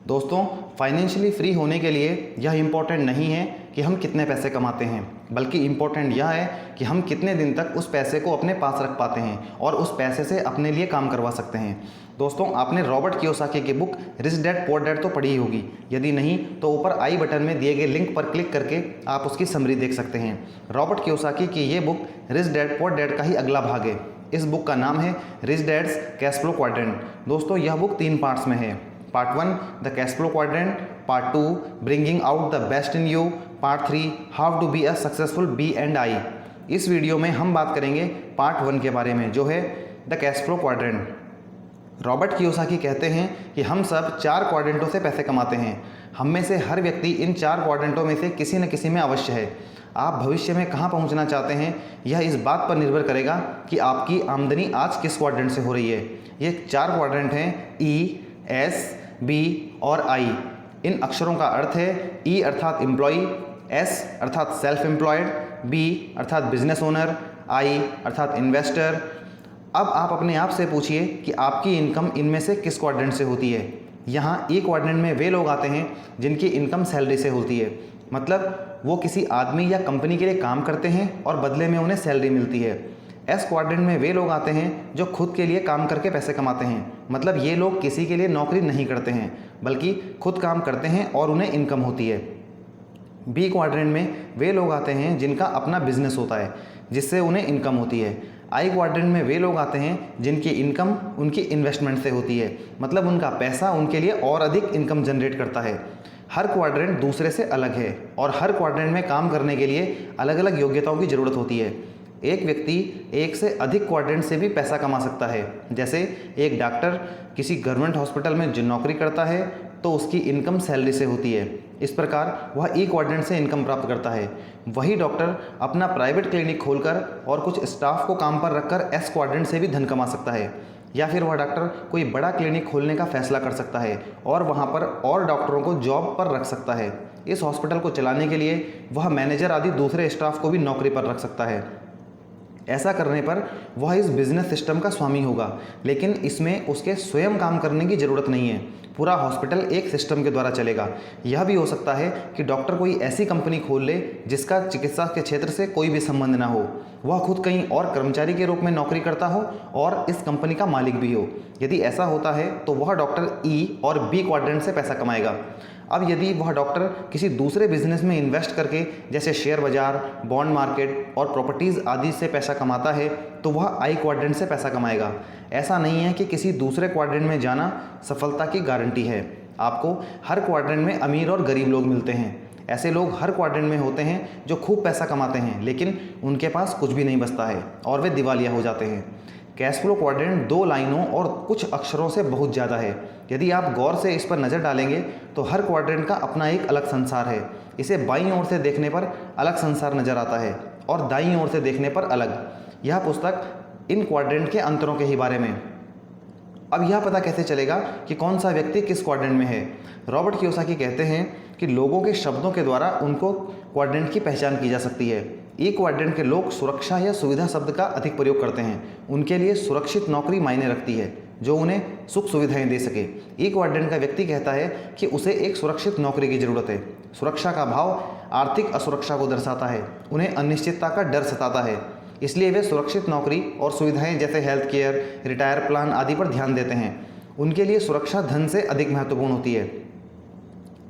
दोस्तों, financially free होने के लिए यह इम्पोर्टेंट नहीं है कि हम कितने पैसे कमाते हैं, बल्कि इम्पोर्टेंट यह है कि हम कितने दिन तक उस पैसे को अपने पास रख पाते हैं और उस पैसे से अपने लिए काम करवा सकते हैं। दोस्तों, आपने रॉबर्ट कियोसाकी की book rich dad poor dad तो पढ़ी ही होगी। यदि नहीं तो ऊपर आई बटन में दिए गए लिंक पर क्लिक करके आप उसकी समरी देख सकते हैं। रॉबर्ट कियोसाकी की ये book rich dad poor dad का ही अगला भाग है। इस बुक का नाम है rich dad's cash flow quadrant. दोस्तों, यह बुक 3 पार्ट्स में है। Part 1 the cash flow quadrant, part 2 bringing out the best in you, part 3 how to be a successful B&I। इस वीडियो में हम बात करेंगे पार्ट 1 के बारे में, जो है the cash flow quadrant. Robert Kiyosaki कहते हैं कि हम सब 4 क्वाड्रेंटों से पैसे कमाते हैं। हम में से हर व्यक्ति इन 4 क्वाड्रेंटों में से किसी न किसी में अवश्य है। आप भविष्य में कहाँ पहुँचना चाहते हैं, यह इस बात पर निर्भर करेगा कि आपकी आमदनी आज किस क्वाड्रेंट से हो रही है। ये 4 क्वाड्रेंट हैं E, S, B और I। इन अक्षरों का अर्थ है E अर्थात एम्प्लॉय, S अर्थात सेल्फ एम्प्लॉयड, B अर्थात बिजनेस ओनर, I अर्थात इन्वेस्टर। अब आप अपने आप से पूछिए कि आपकी इनकम इनमें से किस क्वाड्रेंट से होती है। यहाँ E क्वाड्रेंट में वे लोग आते हैं जिनकी इनकम सैलरी से होती है, मतलब वो किसी आदमी या कंपनी के लिए काम करते हैं और बदले में उन्हें सैलरी मिलती है। एस क्वाड्रेंट में वे लोग आते हैं जो खुद के लिए काम करके पैसे कमाते हैं, मतलब ये लोग किसी के लिए नौकरी नहीं करते हैं बल्कि खुद काम करते हैं और उन्हें इनकम होती है। बी क्वाड्रेंट में वे लोग आते हैं जिनका अपना बिजनेस होता है जिससे उन्हें इनकम होती है। आई क्वाड्रेंट में वे लोग आते हैं जिनकी इनकम उनकी इन्वेस्टमेंट से होती है, मतलब उनका पैसा उनके लिए और अधिक इनकम जनरेट करता है। हर क्वाड्रेंट दूसरे से अलग है और हर क्वाड्रेंट में काम करने के लिए अलग अलग योग्यताओं की ज़रूरत होती है। एक व्यक्ति एक से अधिक क्वाड्रेंट से भी पैसा कमा सकता है। जैसे एक डॉक्टर किसी गवर्नमेंट हॉस्पिटल में जो नौकरी करता है तो उसकी इनकम सैलरी से होती है। इस प्रकार वह E क्वाड्रेंट से इनकम प्राप्त करता है। वही डॉक्टर अपना प्राइवेट क्लिनिक खोलकर और कुछ स्टाफ को काम पर रखकर S क्वाड्रेंट से भी धन कमा सकता है। या फिर वह डॉक्टर कोई बड़ा क्लिनिक खोलने का फैसला कर सकता है और वहाँ पर और डॉक्टरों को जॉब पर रख सकता है। इस हॉस्पिटल को चलाने के लिए वह मैनेजर आदि दूसरे स्टाफ को भी नौकरी पर रख सकता है। ऐसा करने पर वह इस बिजनेस सिस्टम का स्वामी होगा, लेकिन इसमें उसके स्वयं काम करने की ज़रूरत नहीं है। पूरा हॉस्पिटल एक सिस्टम के द्वारा चलेगा। यह भी हो सकता है कि डॉक्टर कोई ऐसी कंपनी खोल ले जिसका चिकित्सा के क्षेत्र से कोई भी संबंध ना हो। वह खुद कहीं और कर्मचारी के रूप में नौकरी करता हो और इस कंपनी का मालिक भी हो। यदि ऐसा होता है तो वह डॉक्टर E और B क्वाड्रेंट से पैसा कमाएगा। अब यदि वह डॉक्टर किसी दूसरे बिजनेस में इन्वेस्ट करके, जैसे शेयर बाजार, बॉन्ड मार्केट और प्रॉपर्टीज़ आदि से पैसा कमाता है, तो वह I क्वाड्रेंट से पैसा कमाएगा। ऐसा नहीं है कि किसी दूसरे क्वाड्रेंट में जाना सफलता की गारंटी है। आपको हर क्वाड्रेंट में अमीर और गरीब लोग मिलते हैं। ऐसे लोग हर क्वाड्रेंट में होते हैं जो खूब पैसा कमाते हैं, लेकिन उनके पास कुछ भी नहीं बचता है और वे दिवालिया हो जाते हैं। कैश फ्लो क्वाड्रेंट 2 लाइनों और कुछ अक्षरों से बहुत ज़्यादा है। यदि आप गौर से इस पर नज़र डालेंगे तो हर क्वाड्रेंट का अपना एक अलग संसार है। इसे बाईं ओर से देखने पर अलग संसार नज़र आता है और दाईं ओर से देखने पर अलग। यह पुस्तक इन क्वाड्रेंट के अंतरों के ही बारे में। अब यह पता कैसे चलेगा कि कौन सा व्यक्ति किस क्वाड्रेंट में है? रॉबर्ट कियोसाकी कहते हैं कि लोगों के शब्दों के द्वारा उनको क्वाड्रेंट की पहचान की जा सकती है। E क्वाड्रेंट के लोग सुरक्षा या सुविधा शब्द का अधिक प्रयोग करते हैं। उनके लिए सुरक्षित नौकरी मायने रखती है जो उन्हें सुख सुविधाएं दे सके। E क्वाड्रेंट का व्यक्ति कहता है कि उसे एक सुरक्षित नौकरी की ज़रूरत है। सुरक्षा का भाव आर्थिक असुरक्षा को दर्शाता है। उन्हें अनिश्चितता का डर सताता है, इसलिए वे सुरक्षित नौकरी और सुविधाएं जैसे हेल्थ केयर, रिटायर प्लान आदि पर ध्यान देते हैं। उनके लिए सुरक्षा धन से अधिक महत्वपूर्ण होती है।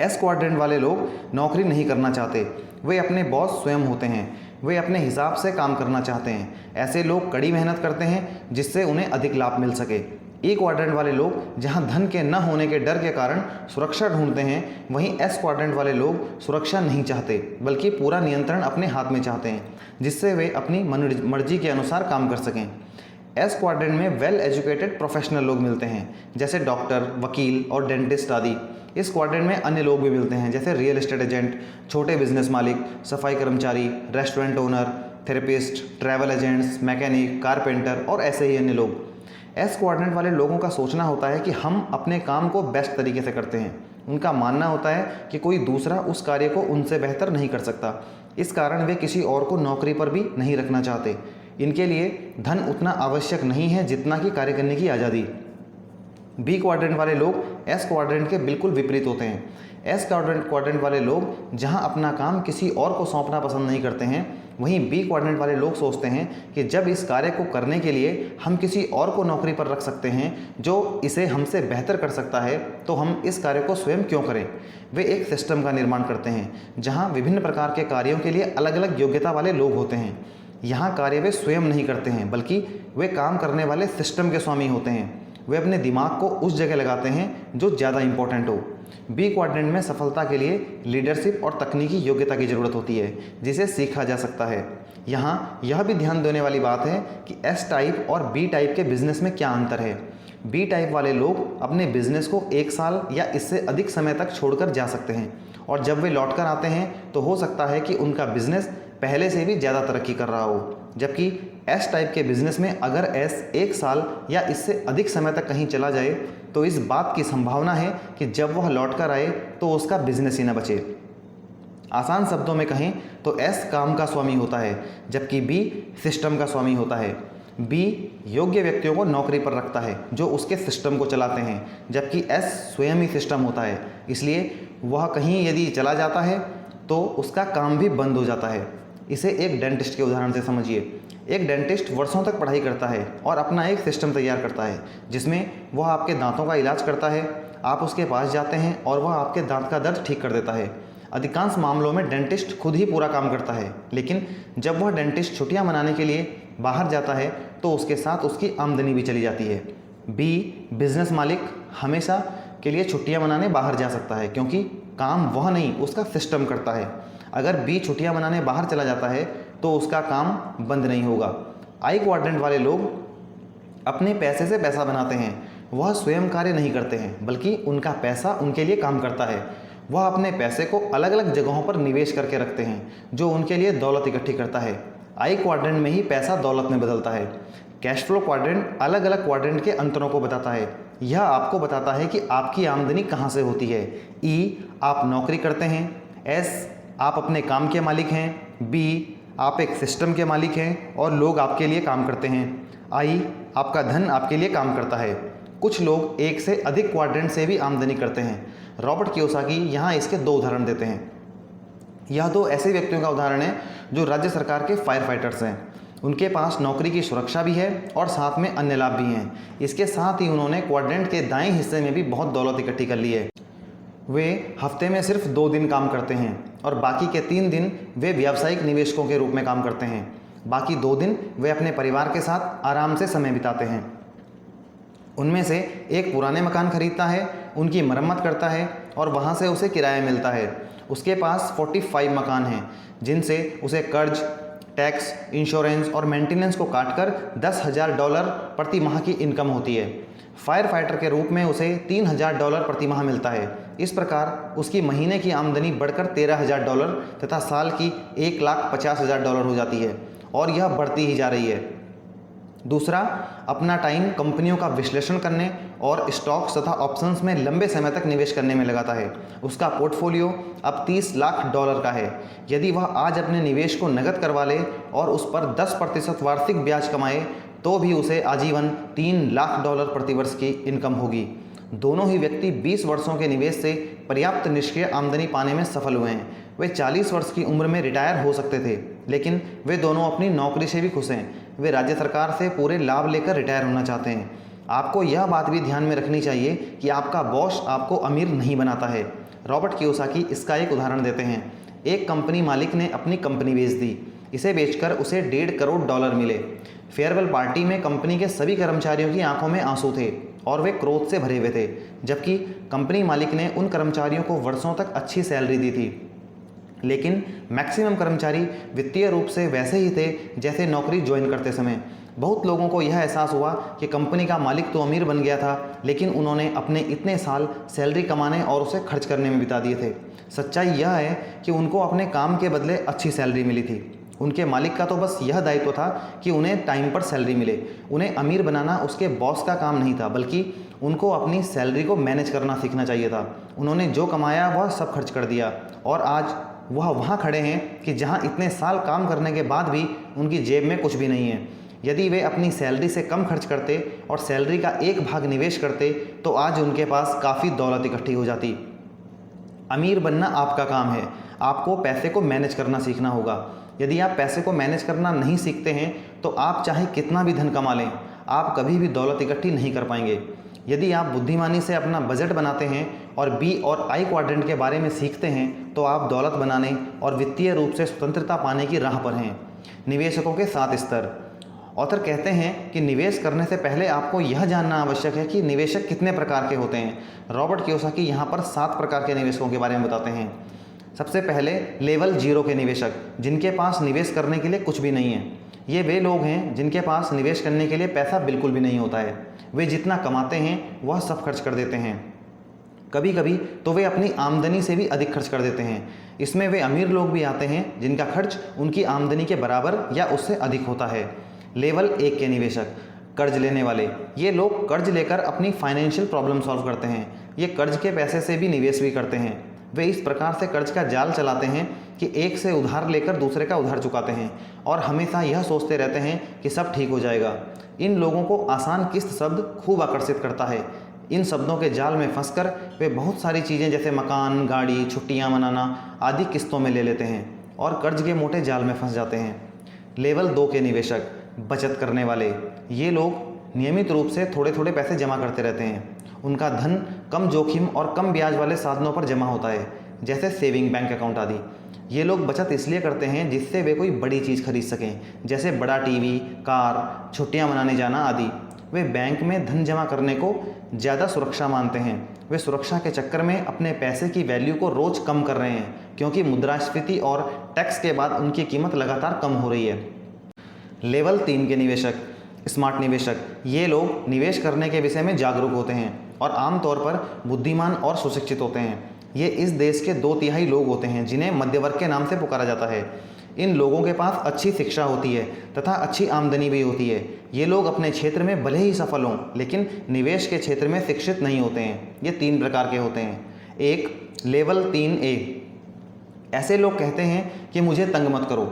S क्वाड्रेंट वाले लोग नौकरी नहीं करना चाहते। वे अपने बॉस स्वयं होते हैं। वे अपने हिसाब से काम करना चाहते हैं। ऐसे लोग कड़ी मेहनत करते हैं जिससे उन्हें अधिक लाभ मिल सके। E क्वाड्रेंट वाले लोग जहां धन के न होने के डर के कारण सुरक्षा ढूंढते हैं, वहीं S क्वाड्रेंट वाले लोग सुरक्षा नहीं चाहते बल्कि पूरा नियंत्रण अपने हाथ में चाहते हैं, जिससे वे अपनी मर्जी के अनुसार काम कर सकें। S क्वाड्रेंट में वेल एजुकेटेड प्रोफेशनल लोग मिलते हैं, जैसे डॉक्टर, वकील और डेंटिस्ट आदि। इस क्वाड्रेंट में अन्य लोग भी मिलते हैं, जैसे रियल एस्टेट एजेंट, छोटे बिजनेस मालिक, सफाई कर्मचारी, restaurant owner, therapist, travel agents, mechanic, carpenter और ऐसे ही अन्य लोग। S क्वाड्रेंट वाले लोगों का सोचना होता है कि हम अपने काम को बेस्ट तरीके से करते हैं। उनका मानना होता है कि कोई दूसरा उस कार्य को उनसे बेहतर नहीं कर सकता। इस कारण वे किसी और को नौकरी पर भी नहीं रखना चाहते। इनके लिए धन उतना आवश्यक नहीं है जितना कि कार्य करने की आज़ादी। बी क्वाड्रेंट वाले लोग एस क्वाड्रेंट के बिल्कुल विपरीत होते हैं। एस क्वाड्रेंट वाले लोग जहां अपना काम किसी और को सौंपना पसंद नहीं करते हैं, वहीं बी क्वाड्रेंट वाले लोग सोचते हैं कि जब इस कार्य को करने के लिए हम किसी और को नौकरी पर रख सकते हैं जो इसे हमसे बेहतर कर सकता है, तो हम इस कार्य को स्वयं क्यों करें। वे एक सिस्टम का निर्माण करते हैं जहाँ विभिन्न प्रकार के कार्यों के लिए अलग अलग योग्यता वाले लोग होते हैं। यहाँ कार्य वे स्वयं नहीं करते हैं, बल्कि वे काम करने वाले सिस्टम के स्वामी होते हैं। वे अपने दिमाग को उस जगह लगाते हैं जो ज़्यादा इंपॉर्टेंट हो। बी क्वाड्रेंट में सफलता के लिए लीडरशिप और तकनीकी योग्यता की ज़रूरत होती है, जिसे सीखा जा सकता है। यहाँ यह भी ध्यान देने वाली बात है कि एस टाइप और बी टाइप के बिजनेस में क्या अंतर है। बी टाइप वाले लोग अपने बिजनेस को 1 साल या इससे अधिक समय तक छोड़कर जा सकते हैं, और जब वे लौट कर आते हैं तो हो सकता है कि उनका बिजनेस पहले से भी ज़्यादा तरक्की कर रहा हो। जबकि एस टाइप के बिजनेस में अगर एस 1 साल या इससे अधिक समय तक कहीं चला जाए तो इस बात की संभावना है कि जब वह लौट कर आए तो उसका बिजनेस ही न बचे। आसान शब्दों में कहें तो एस काम का स्वामी होता है, जबकि बी सिस्टम का स्वामी होता है। बी योग्य व्यक्तियों को नौकरी पर रखता है जो उसके सिस्टम को चलाते हैं, जबकि एस स्वयं ही सिस्टम होता है। इसलिए वह कहीं यदि चला जाता है तो उसका काम भी बंद हो जाता है। इसे एक डेंटिस्ट के उदाहरण से समझिए। एक डेंटिस्ट वर्षों तक पढ़ाई करता है और अपना एक सिस्टम तैयार करता है जिसमें वह आपके दांतों का इलाज करता है। आप उसके पास जाते हैं और वह आपके दांत का दर्द ठीक कर देता है। अधिकांश मामलों में डेंटिस्ट खुद ही पूरा काम करता है, लेकिन जब वह डेंटिस्ट छुट्टियां मनाने के लिए बाहर जाता है तो उसके साथ उसकी आमदनी भी चली जाती है। बी बिजनेस मालिक हमेशा के लिए छुट्टियां मनाने बाहर जा सकता है, क्योंकि काम वह नहीं उसका सिस्टम करता है। अगर बी छुट्टियां मनाने बाहर चला जाता है तो उसका काम बंद नहीं होगा। आई क्वाड्रेंट वाले लोग अपने पैसे से पैसा बनाते हैं। वह स्वयं कार्य नहीं करते हैं, बल्कि उनका पैसा उनके लिए काम करता है। वह अपने पैसे को अलग अलग जगहों पर निवेश करके रखते हैं जो उनके लिए दौलत इकट्ठी करता है। आई क्वाड्रेंट में ही पैसा दौलत में बदलता है। कैश फ्लो क्वाड्रेंट अलग अलग क्वाड्रेंट के अंतरों को बताता है। यह आपको बताता है कि आपकी आमदनी कहाँ से होती है। ई आप नौकरी करते हैं। एस आप अपने काम के मालिक हैं। बी आप एक सिस्टम के मालिक हैं और लोग आपके लिए काम करते हैं। आई आपका धन आपके लिए काम करता है। कुछ लोग एक से अधिक क्वाड्रेंट से भी आमदनी करते हैं। रॉबर्ट कियोसाकी यहाँ इसके 2 उदाहरण देते हैं। यह 2 ऐसे व्यक्तियों का उदाहरण है जो राज्य सरकार के फायर फाइटर्स हैं। उनके पास नौकरी की सुरक्षा भी है और साथ में अन्य लाभ भी हैं। इसके साथ ही उन्होंने क्वाड्रेंट के दाएं हिस्से में भी बहुत दौलत इकट्ठी कर ली है। वे हफ्ते में सिर्फ 2 दिन काम करते हैं और बाकी के 3 दिन वे व्यावसायिक निवेशकों के रूप में काम करते हैं। बाकी 2 दिन वे अपने परिवार के साथ आराम से समय बिताते हैं। उनमें से एक पुराने मकान खरीदता है, उनकी मरम्मत करता है और वहाँ से उसे किराया मिलता है। उसके पास 45 मकान हैं जिनसे उसे कर्ज, टैक्स, इंश्योरेंस और मेंटेनेंस को काटकर $10,000 प्रति माह की इनकम होती है। फायर फाइटर के रूप में उसे $3,000 प्रति माह मिलता है। इस प्रकार उसकी महीने की आमदनी बढ़कर $13,000 तथा साल की $1,50,000 हो जाती है और यह बढ़ती ही जा रही है। दूसरा, अपना टाइम कंपनियों का विश्लेषण करने और स्टॉक्स तथा ऑप्शंस में लंबे समय तक निवेश करने में लगाता है। उसका पोर्टफोलियो अब $30 लाख का है। यदि वह आज अपने निवेश को नकद करवा ले और उस पर 10% वार्षिक ब्याज कमाए तो भी उसे आजीवन $3 लाख प्रतिवर्ष की इनकम होगी। दोनों ही व्यक्ति 20 वर्षों के निवेश से पर्याप्त निष्क्रिय आमदनी पाने में सफल हुए हैं। वे 40 वर्ष की उम्र में रिटायर हो सकते थे, लेकिन वे दोनों अपनी नौकरी से भी खुश हैं। वे राज्य सरकार से पूरे लाभ लेकर रिटायर होना चाहते हैं। आपको यह बात भी ध्यान में रखनी चाहिए कि आपका बॉस आपको अमीर नहीं बनाता है। रॉबर्ट कियोसाकी इसका एक उदाहरण देते हैं। एक कंपनी मालिक ने अपनी कंपनी बेच दी। इसे बेचकर उसे $1.5 करोड़ मिले। फेयरवेल पार्टी में कंपनी के सभी कर्मचारियों की आंखों में आंसू थे और वे क्रोध से भरे हुए थे, जबकि कंपनी मालिक ने उन कर्मचारियों को वर्षों तक अच्छी सैलरी दी थी। लेकिन मैक्सिमम कर्मचारी वित्तीय रूप से वैसे ही थे जैसे नौकरी ज्वाइन करते समय। बहुत लोगों को यह एहसास हुआ कि कंपनी का मालिक तो अमीर बन गया था, लेकिन उन्होंने अपने इतने साल सैलरी कमाने और उसे खर्च करने में बिता दिए थे। सच्चाई यह है कि उनको अपने काम के बदले अच्छी सैलरी मिली थी। उनके मालिक का तो बस यह दायित्व था कि उन्हें टाइम पर सैलरी मिले। उन्हें अमीर बनाना उसके बॉस का काम नहीं था, बल्कि उनको अपनी सैलरी को मैनेज करना सीखना चाहिए था। उन्होंने जो कमाया वह सब खर्च कर दिया और आज वह वहाँ खड़े हैं कि जहाँ इतने साल काम करने के बाद भी उनकी जेब में कुछ भी नहीं है। यदि वे अपनी सैलरी से कम खर्च करते और सैलरी का एक भाग निवेश करते तो आज उनके पास काफ़ी दौलत इकट्ठी हो जाती। अमीर बनना आपका काम है, आपको पैसे को मैनेज करना सीखना होगा। यदि आप पैसे को मैनेज करना नहीं सीखते हैं तो आप चाहे कितना भी धन कमा लें, आप कभी भी दौलत इकट्ठी नहीं कर पाएंगे। यदि आप बुद्धिमानी से अपना बजट बनाते हैं और बी और आई क्वाड्रेंट के बारे में सीखते हैं तो आप दौलत बनाने और वित्तीय रूप से स्वतंत्रता पाने की राह पर हैं। निवेशकों के 7 स्तर। ऑथर कहते हैं कि निवेश करने से पहले आपको यह जानना आवश्यक है कि निवेशक कितने प्रकार के होते हैं। रॉबर्ट कियोसाकी यहाँ पर 7 प्रकार के निवेशकों के बारे में बताते हैं। सबसे पहले लेवल 0 के निवेशक, जिनके पास निवेश करने के लिए कुछ भी नहीं है। ये वे लोग हैं जिनके पास निवेश करने के लिए पैसा बिल्कुल भी नहीं होता है। वे जितना कमाते हैं वह सब खर्च कर देते हैं, कभी कभी तो वे अपनी आमदनी से भी अधिक खर्च कर देते हैं। इसमें वे अमीर लोग भी आते हैं जिनका खर्च उनकी आमदनी के बराबर या उससे अधिक होता है। लेवल 1 के निवेशक, कर्ज लेने वाले। ये लोग कर्ज लेकर अपनी फाइनेंशियल प्रॉब्लम सॉल्व करते हैं। ये कर्ज के पैसे से भी निवेश भी करते हैं। वे इस प्रकार से कर्ज का जाल चलाते हैं कि एक से उधार लेकर दूसरे का उधार चुकाते हैं और हमेशा यह सोचते रहते हैं कि सब ठीक हो जाएगा। इन लोगों को आसान किस्त शब्द खूब आकर्षित करता है। इन शब्दों के जाल में फंसकर वे बहुत सारी चीज़ें जैसे मकान, गाड़ी, छुट्टियां मनाना आदि किस्तों में ले लेते हैं और कर्ज के मोटे जाल में फंस जाते हैं। लेवल 2 के निवेशक, बचत करने वाले। ये लोग नियमित रूप से थोड़े थोड़े पैसे जमा करते रहते हैं। उनका धन कम जोखिम और कम ब्याज वाले साधनों पर जमा होता है, जैसे सेविंग बैंक अकाउंट आदि। ये लोग बचत इसलिए करते हैं जिससे वे कोई बड़ी चीज़ खरीद सकें, जैसे बड़ा टीवी, कार, छुट्टियां मनाने जाना आदि। वे बैंक में धन जमा करने को ज़्यादा सुरक्षा मानते हैं। वे सुरक्षा के चक्कर में अपने पैसे की वैल्यू को रोज़ कम कर रहे हैं, क्योंकि मुद्रास्फीति और टैक्स के बाद उनकी कीमत लगातार कम हो रही है। लेवल 3 के निवेशक, स्मार्ट निवेशक। ये लोग निवेश करने के विषय में जागरूक होते हैं और आमतौर पर बुद्धिमान और सुशिक्षित होते हैं। ये इस देश के 2/3 लोग होते हैं जिन्हें मध्यवर्ग के नाम से पुकारा जाता है। इन लोगों के पास अच्छी शिक्षा होती है तथा अच्छी आमदनी भी होती है। ये लोग अपने क्षेत्र में भले ही सफल हों, लेकिन निवेश के क्षेत्र में शिक्षित नहीं होते हैं। ये 3 प्रकार के होते हैं। 1. Level 3A। ऐसे लोग कहते हैं कि मुझे तंग मत करो।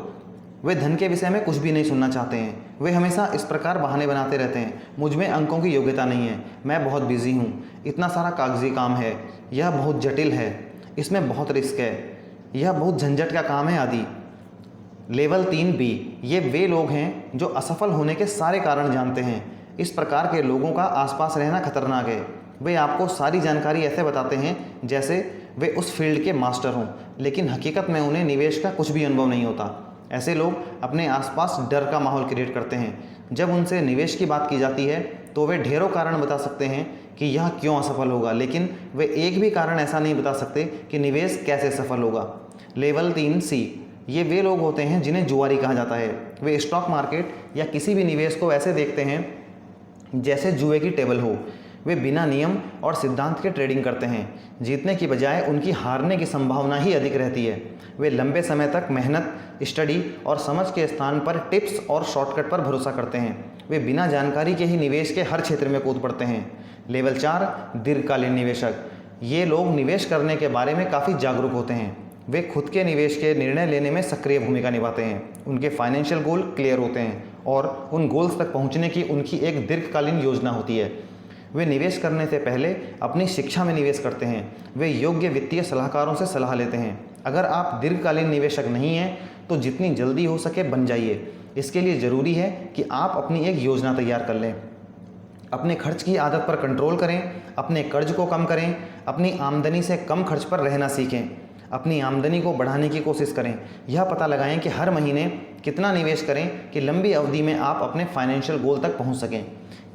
वे धन के विषय में कुछ भी नहीं सुनना चाहते हैं। वे हमेशा इस प्रकार बहाने बनाते रहते हैं, मुझ में अंकों की योग्यता नहीं है, मैं बहुत बिजी हूँ, इतना सारा कागजी काम है, यह बहुत जटिल है, इसमें बहुत रिस्क है, यह बहुत झंझट का काम है आदि। Level 3B। ये वे लोग हैं जो असफल होने के सारे कारण जानते हैं। इस प्रकार के लोगों का आसपास रहना खतरनाक है। वे आपको सारी जानकारी ऐसे बताते हैं जैसे वे उस फील्ड के मास्टर हों, लेकिन हकीकत में उन्हें निवेश का कुछ भी अनुभव नहीं होता। ऐसे लोग अपने आसपास डर का माहौल क्रिएट करते हैं। जब उनसे निवेश की बात की जाती है तो वे ढेरों कारण बता सकते हैं कि यह क्यों असफल होगा, लेकिन वे एक भी कारण ऐसा नहीं बता सकते कि निवेश कैसे सफल होगा। Level 3C। ये वे लोग होते हैं जिन्हें जुआरी कहा जाता है। वे स्टॉक मार्केट या किसी भी निवेश को ऐसे देखते हैं जैसे जुए की टेबल हो। वे बिना नियम और सिद्धांत के ट्रेडिंग करते हैं। जीतने की बजाय उनकी हारने की संभावना ही अधिक रहती है। वे लंबे समय तक मेहनत, स्टडी और समझ के स्थान पर टिप्स और शॉर्टकट पर भरोसा करते हैं। वे बिना जानकारी के ही निवेश के हर क्षेत्र में कूद पड़ते हैं। लेवल 4 दीर्घकालीन निवेशक। ये लोग निवेश करने के बारे में काफ़ी जागरूक होते हैं। वे खुद के निवेश के निर्णय लेने में सक्रिय भूमिका निभाते हैं। उनके फाइनेंशियल गोल क्लियर होते हैं और उन गोल्स तक पहुंचने की उनकी एक दीर्घकालीन योजना होती है। वे निवेश करने से पहले अपनी शिक्षा में निवेश करते हैं। वे योग्य वित्तीय सलाहकारों से सलाह लेते हैं। अगर आप दीर्घकालीन निवेशक नहीं हैं तो जितनी जल्दी हो सके बन जाइए। इसके लिए ज़रूरी है कि आप अपनी एक योजना तैयार कर लें। अपने खर्च की आदत पर कंट्रोल करें, अपने कर्ज को कम करें, अपनी आमदनी से कम खर्च पर रहना सीखें, अपनी आमदनी को बढ़ाने की कोशिश करें। यह पता लगाएं कि हर महीने कितना निवेश करें कि लंबी अवधि में आप अपने फाइनेंशियल गोल तक पहुंच सकें।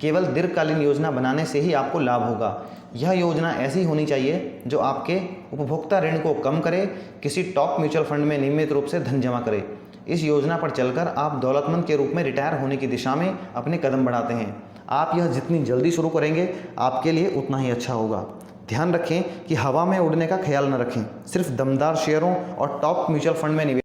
केवल दीर्घकालीन योजना बनाने से ही आपको लाभ होगा। यह योजना ऐसी होनी चाहिए जो आपके उपभोक्ता ऋण को कम करे, किसी टॉप म्यूचुअल फंड में नियमित रूप से धन जमा करे। इस योजना पर चलकर आप दौलतमंद के रूप में रिटायर होने की दिशा में अपने कदम बढ़ाते हैं। आप यह जितनी जल्दी शुरू करेंगे आपके लिए उतना ही अच्छा होगा। ध्यान रखें कि हवा में उड़ने का ख्याल न रखें, सिर्फ दमदार शेयरों और टॉप म्यूचुअल फंड में निवेश।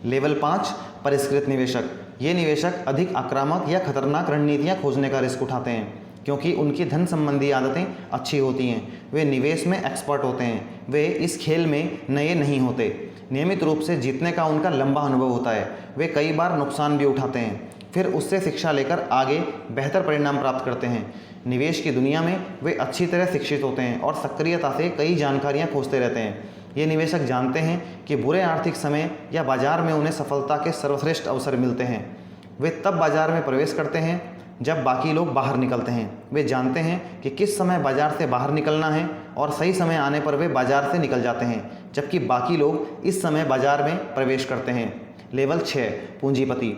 लेवल 5 परिष्कृत निवेशक। ये निवेशक अधिक आक्रामक या खतरनाक रणनीतियां खोजने का रिस्क उठाते हैं क्योंकि उनकी धन संबंधी आदतें अच्छी होती हैं। वे निवेश में एक्सपर्ट होते हैं। वे इस खेल में नए नहीं होते। नियमित रूप से जीतने का उनका लंबा अनुभव होता है। वे कई बार नुकसान भी उठाते हैं, फिर उससे शिक्षा लेकर आगे बेहतर परिणाम प्राप्त करते हैं। निवेश की दुनिया में वे अच्छी तरह शिक्षित होते हैं और सक्रियता से कई जानकारियाँ खोजते रहते हैं। ये निवेशक जानते हैं कि बुरे आर्थिक समय या बाजार में उन्हें सफलता के सर्वश्रेष्ठ अवसर मिलते हैं। वे तब बाजार में प्रवेश करते हैं जब बाकी लोग बाहर निकलते हैं। वे जानते हैं कि किस समय बाजार से बाहर निकलना है और सही समय आने पर वे बाजार से निकल जाते हैं, जबकि बाकी लोग इस समय बाजार में प्रवेश करते हैं। लेवल 6 पूंजीपति।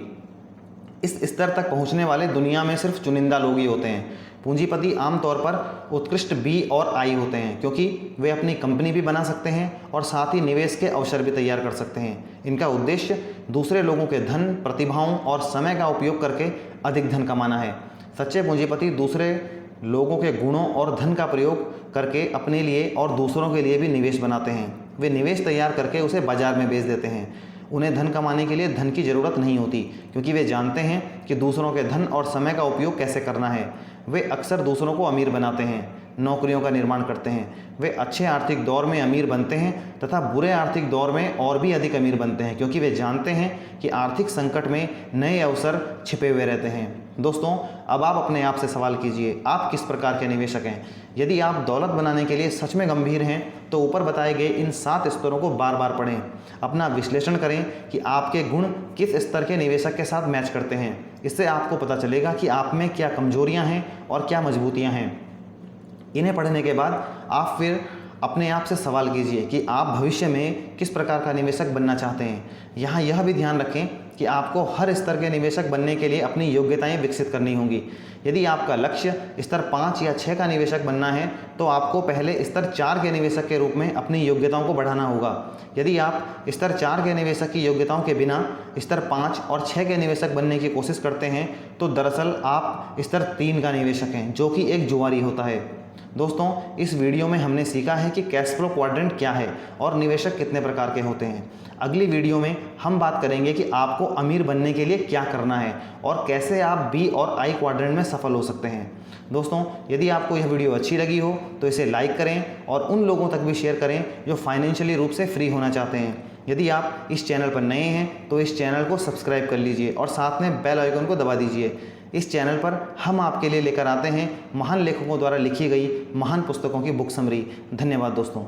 इस स्तर तक पहुंचने वाले दुनिया में सिर्फ चुनिंदा लोग ही होते हैं। पूंजीपति आमतौर पर उत्कृष्ट बी और आई होते हैं, क्योंकि वे अपनी कंपनी भी बना सकते हैं और साथ ही निवेश के अवसर भी तैयार कर सकते हैं। इनका उद्देश्य दूसरे लोगों के धन, प्रतिभाओं और समय का उपयोग करके अधिक धन कमाना है। सच्चे पूंजीपति दूसरे लोगों के गुणों और धन का प्रयोग करके अपने लिए और दूसरों के लिए भी निवेश बनाते हैं। वे निवेश तैयार करके उसे बाजार में बेच देते हैं। उन्हें धन कमाने के लिए धन की ज़रूरत नहीं होती, क्योंकि वे जानते हैं कि दूसरों के धन और समय का उपयोग कैसे करना है। वे अक्सर दूसरों को अमीर बनाते हैं, नौकरियों का निर्माण करते हैं। वे अच्छे आर्थिक दौर में अमीर बनते हैं तथा बुरे आर्थिक दौर में और भी अधिक अमीर बनते हैं, क्योंकि वे जानते हैं कि आर्थिक संकट में नए अवसर छिपे हुए रहते हैं। दोस्तों, अब आप अपने आप से सवाल कीजिए, आप किस प्रकार के निवेशक हैं? यदि आप दौलत बनाने के लिए सच में गंभीर हैं तो ऊपर बताए गए इन 7 स्तरों को बार बार पढ़ें। अपना विश्लेषण करें कि आपके गुण किस स्तर के निवेशक के साथ मैच करते हैं। इससे आपको पता चलेगा कि आप में क्या कमजोरियां हैं और क्या मजबूतियां हैं। इन्हें पढ़ने के बाद आप फिर अपने आप से सवाल कीजिए कि आप भविष्य में किस प्रकार का निवेशक बनना चाहते हैं। यहाँ यह भी ध्यान रखें कि आपको हर स्तर के निवेशक बनने के लिए अपनी योग्यताएं विकसित करनी होंगी। यदि आपका लक्ष्य स्तर 5 या 6 का निवेशक बनना है तो आपको पहले स्तर 4 के निवेशक के रूप में अपनी योग्यताओं को बढ़ाना होगा। यदि आप स्तर 4 के निवेशक की योग्यताओं के बिना स्तर 5 और 6 के निवेशक बनने की कोशिश करते हैं तो दरअसल आप स्तर 3 का निवेशक हैं, जो कि एक जुआरी होता है। दोस्तों, इस वीडियो में हमने सीखा है कि कैश फ्लो क्वाड्रेंट क्या है और निवेशक कितने प्रकार के होते हैं। अगली वीडियो में हम बात करेंगे कि आपको अमीर बनने के लिए क्या करना है और कैसे आप बी और आई क्वाड्रेंट में सफल हो सकते हैं। दोस्तों, यदि आपको यह वीडियो अच्छी लगी हो तो इसे लाइक करें और उन लोगों तक भी शेयर करें जो फाइनेंशियली रूप से फ्री होना चाहते हैं। यदि आप इस चैनल पर नए हैं तो इस चैनल को सब्सक्राइब कर लीजिए और साथ में बेल आइकन को दबा दीजिए। इस चैनल पर हम आपके लिए लेकर आते हैं महान लेखकों द्वारा लिखी गई महान पुस्तकों की बुक समरी। धन्यवाद दोस्तों।